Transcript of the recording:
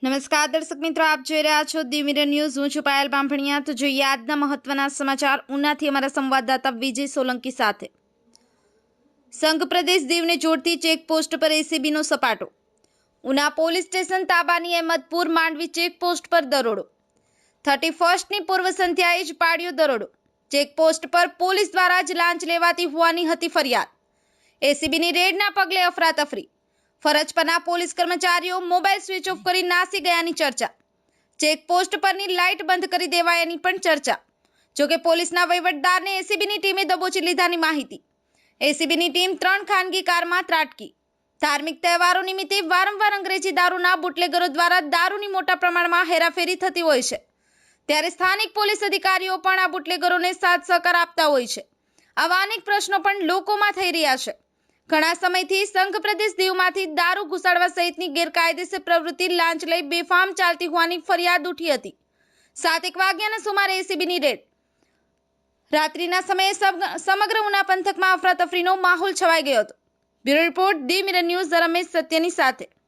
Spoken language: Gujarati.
નમસ્કાર દર્શક મિત્રો, આપ જોઈ રહ્યા છો દી મિરર ન્યૂઝ। હું છું પાયલ બામભણિયા। તો જોઈએ આજના મહત્વના સમાચાર ઉનાથી અમારા સંવાદદાતા વિજય સોલંકી સાથે। સંઘ પ્રદેશ દીવને જોડતી ચેકપોસ્ટ પર એસીબીનો સપાટો। ઉના પોલીસ સ્ટેશન તાબાની અહેમદપુર માંડવી ચેકપોસ્ટ પર દરોડો। 31ની પૂર્વ સંધ્યાએ જ પાડ્યો દરોડો। ચેકપોસ્ટ પર પોલીસ દ્વારા જ લાંચ લેવાતી હોવાની હતી ફરિયાદ। એસીબીની રેડના પગલે અફરાતફરી। ફરજ પરના પોલીસ કર્મચારીઓ મોબાઈલ સ્વિચ ઓફ કરી નાસી ગયાની ચર્ચા। ચેકપોસ્ટ પરની લાઇટ બંધ કરી દેવાયાની પણ ચર્ચા। જોકે પોલીસના વહીવટદારને એસીબીની ટીમે દબોચી લીધાની માહિતી। એસીબીની ટીમ 3 ખાનગી કારમાં ત્રાટકી। ધાર્મિક તહેવારો નિમિત્તે વારંવાર અંગ્રેજી દારૂના બુટલેગરો દ્વારા દારૂની મોટા પ્રમાણમાં હેરાફેરી થતી હોય છે, ત્યારે સ્થાનિક પોલીસ અધિકારીઓ પણ આ બુટલેગરોને સાથ સહકાર આપતા હોય છે। આવા અનેક પ્રશ્નો પણ લોકોમાં થઈ રહ્યા છે। ઘણા સમયથી સંઘ પ્રદેશ દીવમાંથી દારૂ ઘુસાડવા સહિતની ગેરકાયદેસર પ્રવૃત્તિ લાંચ લઈ બેફામ ચાલતી હોવાની ફરિયાદ ઉઠી હતી। 7 વાગ્યાના સુમારે એસીબીની રેડ। રાત્રિના સમયે સમગ્ર ઉના પંથકમાં અફરાતફરીનો માહોલ છવાઈ ગયો હતો। બ્યુરો રિપોર્ટ દી મિરર ન્યૂઝ, રમેશ સત્યની સાથે।